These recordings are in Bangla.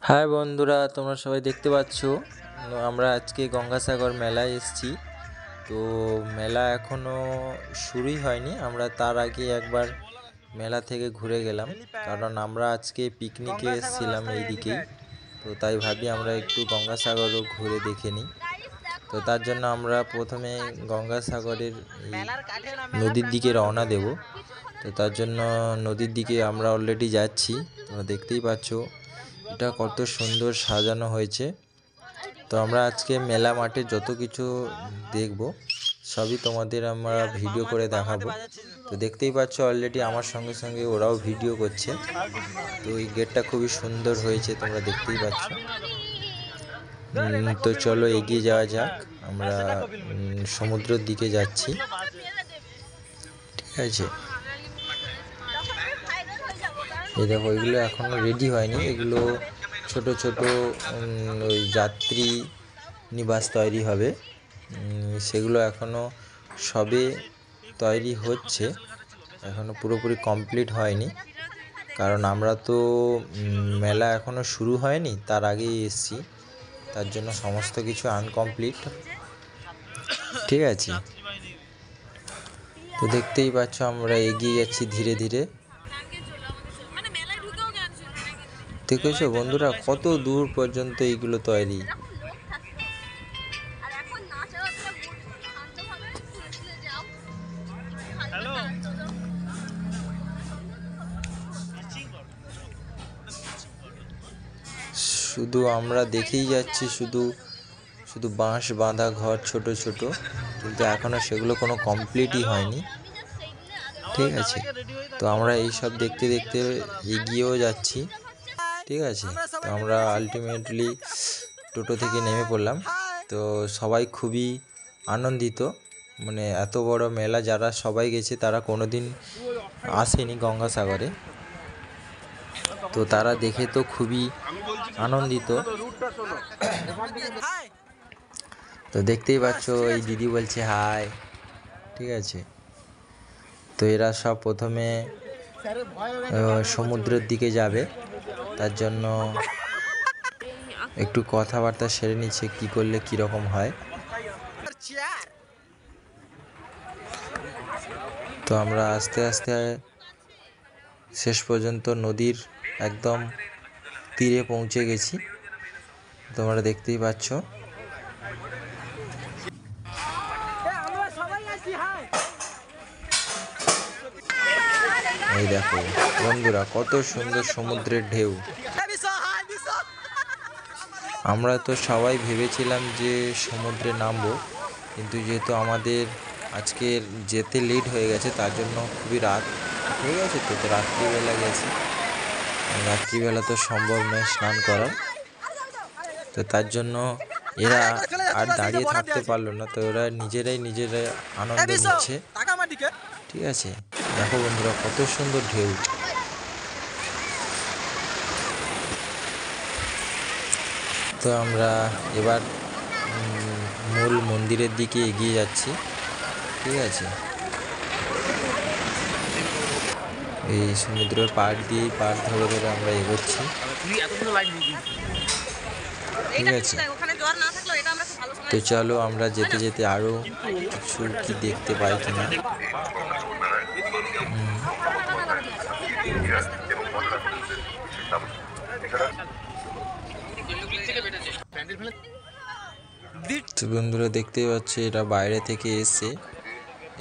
হাই বন্ধুরা, তোমরা সবাই দেখতে পাচ্ছ আমরা আজকে গঙ্গাসাগর মেলায় এসেছি। তো মেলা এখনও শুরুই হয়নি, আমরা তার আগে একবার মেলা থেকে ঘুরে গেলাম, কারণ আমরা আজকে পিকনিকে এসেছিলাম এই দিকেই। তো তাই ভাবি আমরা একটু গঙ্গাসাগরও ঘুরে দেখে নিই। তো তার জন্য আমরা প্রথমে গঙ্গাসাগরের নদীর দিকে রওনা দেব। তো তার জন্য নদীর দিকে আমরা অলরেডি যাচ্ছি, তোমরা দেখতেই পাচ্ছ এটা কত সুন্দর সাজানো হয়েছে। তো আমরা আজকে মেলা মাঠে যত কিছু দেখব সবই তোমাদের আমরা ভিডিও করে দেখাবো। তো দেখতেই পাচ্ছ অলরেডি আমার সঙ্গে সঙ্গে ওরাও ভিডিও করছে। তো এই গেটটা খুবই সুন্দর হয়েছে, তোমরা দেখতেই পাচ্ছ। তো চলো এগিয়ে যাওয়া যাক, আমরা সমুদ্রের দিকে যাচ্ছি, ঠিক আছে। এই দেখো এগুলো এখনও রেডি হয়নি, এগুলো ছোট ছোট ওই যাত্রী নিবাস তৈরি হবে, সেগুলো এখনও সবে তৈরি হচ্ছে, এখনও পুরোপুরি কমপ্লিট হয়নি, কারণ আমরা তো মেলা এখনও শুরু হয়নি, তার আগেই এসেছি, তার জন্য সমস্ত কিছু আনকমপ্লিট, ঠিক আছে। তো দেখতেই পাচ্ছ আমরা এগিয়ে যাচ্ছি ধীরে ধীরে। দেখেছো বন্ধুরা কত দূর পর্যন্ত এইগুলো তৈরি। শুধু আমরা দেখেই যাচ্ছি, শুধু শুধু বাঁশ বাঁধা ঘর ছোট ছোট, কিন্তু এখনও সেগুলো কোনো কমপ্লিটই হয়নি, ঠিক আছে। তো আমরা এই সব দেখতে দেখতে এগিয়েও যাচ্ছি, ঠিক আছে। তো আমরা আলটিমেটলি টোটো থেকে নেমে পড়লাম। তো সবাই খুবই আনন্দিত, মানে এত বড় মেলা যারা সবাই গেছে তারা কোনো দিন আসেনি গঙ্গাসাগরে, তো তারা দেখে তো খুবই আনন্দিত। তো দেখতেই পাচ্ছ এই দিদি বলছে হাই, ঠিক আছে। তো এরা সব প্রথমে সমুদ্রের দিকে যাবে, তার জন্য একটু কথাবার্তা সেরে নিচ্ছে কি করলে কীরকম হয়। তো আমরা আস্তে আস্তে শেষ পর্যন্ত নদীর একদম তীরে পৌঁছে গেছি, তোমরা দেখতেই পাচ্ছ। এই দেখো বন্ধুরা কত সুন্দর সমুদ্রের ঢেউ। আমরা তো সবাই ভেবেছিলাম যে সমুদ্রে নামবো, কিন্তু যেহেতু আমাদের আজকে যেতে লেট হয়ে গেছে তার জন্য খুবই রাত হয়ে গেছে, তো রাত্রিবেলা গেছি, রাত্রিবেলা তো সম্ভব নয় স্নান করার, তো তার জন্য এরা আর দাঁড়িয়ে থাকতে পারলো না, তো ওরা নিজেরাই আনন্দ নিচ্ছে, ঠিক আছে। দেখো বন্ধুরা কত সুন্দর ঢেউ। তো আমরা এবার মূল মন্দিরের দিকে এগিয়ে যাচ্ছি, ঠিক আছে। এই সমুদ্রের পাড় দিয়ে পাড় ধরে ধরে আমরা এগোচ্ছি, ঠিক আছে। তো চলো আমরা যেতে যেতে আরো কিছু কি দেখতে পাই কিনা। তো বন্ধুরা দেখতেই পাচ্ছে এরা বাইরে থেকে এসে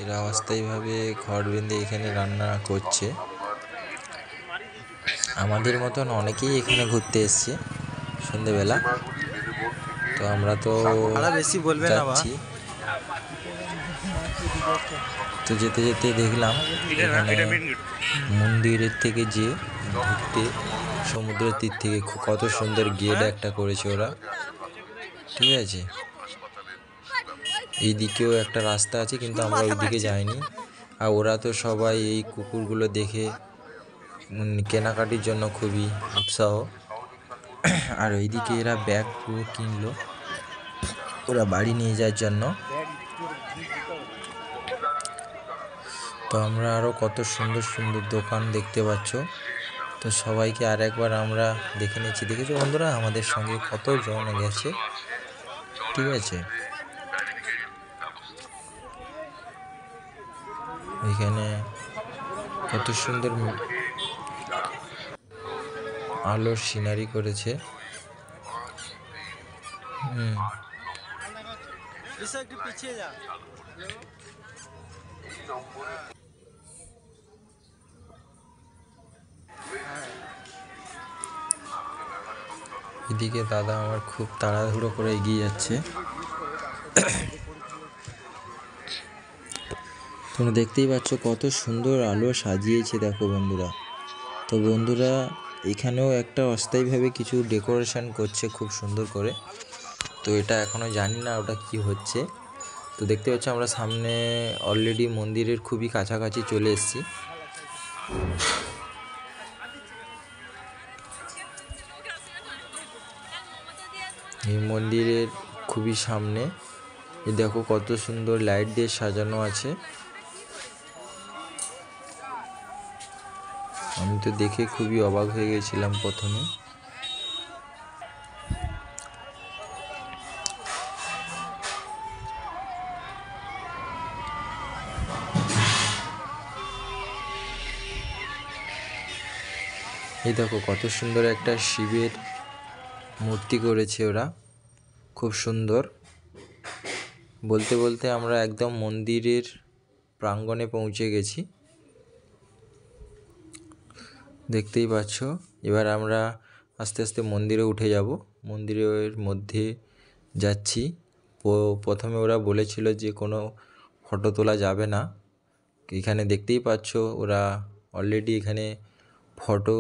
এরা অস্থায়ীভাবে ঘর বেঁধে এখানে রান্না করছে। আমাদের মতন অনেকেই এখানে ঘুরতে এসছে সন্ধেবেলা। তো আমরা তো যাচ্ছি, তো যেতে যেতে দেখলাম এখানে মন্দিরের থেকে যে ঢুকতে সমুদ্রের তীর থেকে কত সুন্দর গেট একটা করেছে ওরা, ঠিক আছে। এই দিকেও একটা রাস্তা আছে, কিন্তু আমরা ওই দিকে যাইনি। আর ওরা তো সবাই এই কুকুরগুলো দেখে কেনাকাটির জন্য খুবই উৎসাহ। আর ওইদিকে এরা ব্যাগগুলো কিনলো ওরা বাড়ি নিয়ে যাওয়ার জন্য। তো আমরা আরও কত সুন্দর সুন্দর দোকান দেখতে পাচ্ছ, তো সবাইকে আর একবার আমরা দেখে নিচ্ছি। দেখেছো বন্ধুরা আমাদের সঙ্গে কতজন গেছে, ঠিক আছে। এখানে কত সুন্দর আলোর সিনারি করেছে। একটু পিছিয়ে যা। এদিকে দাদা আমার খুব তাড়াহুড়ো করে এগিয়ে যাচ্ছে। তোমরা দেখতেই পাচ্ছ কত সুন্দর আলো সাজিয়েছে, দেখো বন্ধুরা। তো বন্ধুরা এখানেও একটা অস্থায়ীভাবে কিছু ডেকোরেশন করছে খুব সুন্দর করে। তো এটা এখনও জানি না ওটা কি হচ্ছে। তো দেখতে পাচ্ছ আমরা সামনে অলরেডি মন্দিরের খুবই কাছাকাছি চলে এসেছি। এই মন্দিরের খুবই সামনে দেখো কত সুন্দর লাইট দিয়ে সাজানো আছে। আমি তো দেখে খুবই অবাক হয়ে গেছিলাম প্রথমে। এই দেখো কত সুন্দর একটা শিবের মূর্তি করেছে ওরা, খুব সুন্দর। বলতে বলতে আমরা একদম মন্দিরের প্রাঙ্গণে পৌঁছে গেছি, দেখতেই পাচ্ছ। এবার আমরা আস্তে আস্তে মন্দিরে উঠে যাব, মন্দিরের মধ্যে যাচ্ছি। প্রথমে ওরা বলেছিল যে কোনো ফটো তোলা যাবে না। এখানে দেখতেই পাচ্ছ ওরা অলরেডি এখানে photo,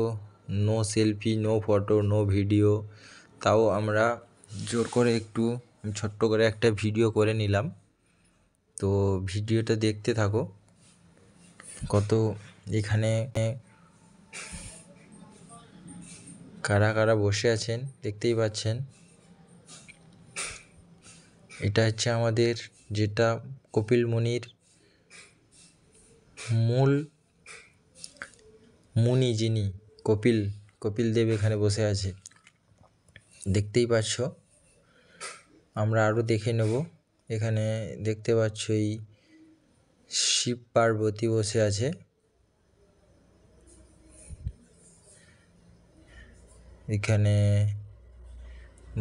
no selfie, no photo, no video. তাও আমরা জোর করে একটু ছোট্ট করে একটা ভিডিও করে নিলাম। তো ভিডিওটা দেখতে থাকো। কত এখানে কারা কারা বসে আছেন দেখতেই পাচ্ছেন। এটা হচ্ছে আমাদের যেটা কপিল মুনির মূল মুনি, যিনি কপিল দেব এখানে বসে আছে, দেখতেই পাচ্ছ। আমরা আরও দেখে নেব। এখানে দেখতে পাচ্ছ এই শিব পার্বতী বসে আছে। এখানে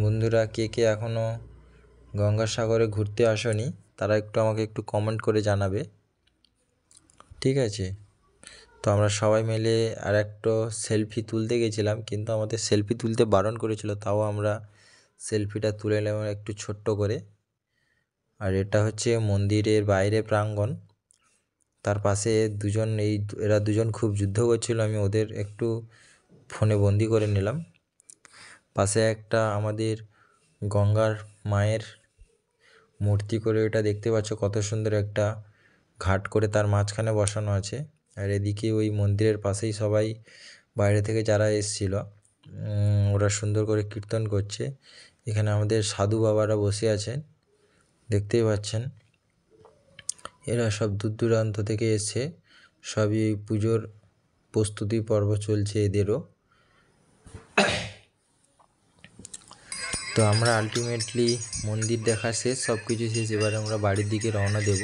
বন্ধুরা কে কে এখনও গঙ্গাসাগরে ঘুরতে আসনি তারা একটু আমাকে একটু কমেন্ট করে জানাবে, ঠিক আছে। তো আমরা সবাই মিলে আর একটা সেলফি তুলতে গেছিলাম, কিন্তু আমাদের সেলফি তুলতে বারণ করেছিল, তাও আমরা সেলফিটা তুলে নিলাম একটু ছোট্ট করে। আর এটা হচ্ছে মন্দিরের বাইরে প্রাঙ্গণ। তার পাশে এরা দুজন খুব যুদ্ধ করছিল, আমি ওদের একটু ফোনে বন্দি করে নিলাম। পাশে একটা আমাদের গঙ্গার মায়ের মূর্তি করে এটা দেখতে পাচ্ছ, কত সুন্দর একটা ঘাট করে তার মাঝখানে বসানো আছে। আর এদিকে ওই মন্দিরের পাশেই সবাই বাইরে থেকে যারা এসেছিল ওরা সুন্দর করে কীর্তন করছে। এখানে আমাদের সাধু বাবারা বসে আছেন, দেখতেই পাচ্ছেন। এরা সব দূর দূরান্ত থেকে এসছে, সবই পুজোর প্রস্তুতি পর্ব চলছে এদেরও। তো আমরা আলটিমেটলি মন্দির দেখা শেষ, সব কিছু শেষ। এবার আমরা বাড়ির দিকে রওনা দেব।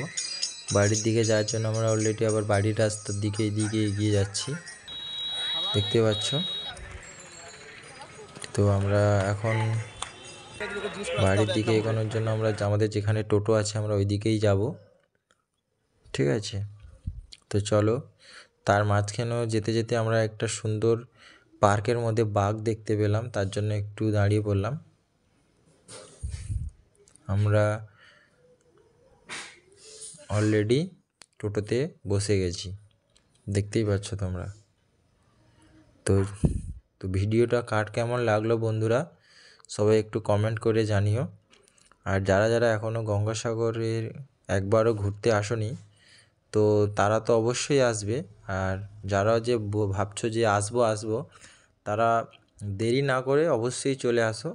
বাড়ির দিকে যাওয়ার জন্য আমরা অলরেডি আবার বাড়ির রাস্তার দিকে এদিকে এগিয়ে যাচ্ছি, দেখতে পাচ্ছ। তো আমরা এখন বাড়ির দিকে এগোনোর জন্য আমরা আমাদের যেখানে টোটো আছে আমরা ওই দিকেই যাব, ঠিক আছে। তো চলো, তার মাঝখানেও যেতে যেতে আমরা একটা সুন্দর পার্কের মধ্যে বাঘ দেখতে পেলাম, তার জন্য একটু দাঁড়িয়ে পড়লাম। আমরা অলরেডি টোটোতে বসে গেছি, দেখতেই পাচ্ছ তোমরা। তো ভিডিওটা কেমন লাগলো বন্ধুরা সবাই একটু কমেন্ট করে জানিও। আর যারা যারা এখনও গঙ্গাসাগরের একবারও ঘুরতে আসনি তো তারা তো অবশ্যই আসবে। আর যারা যে ভাবছো যে আসবো তারা দেরি না করে অবশ্যই চলে আসো,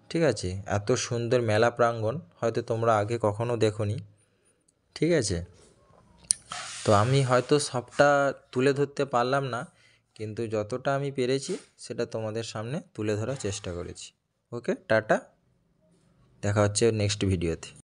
ঠিক আছে। এত সুন্দর মেলা প্রাঙ্গণ হয়তো তোমরা আগে কখনো দেখোনি, ঠিক আছে। তো আমি হয়তো সবটা তুলে ধরতে পারলাম না, কিন্তু যতটা আমি পেরেছি সেটা তোমাদের সামনে তুলে ধরার চেষ্টা করেছি। ওকে, টাটা, দেখা হচ্ছে নেক্সট ভিডিওতে।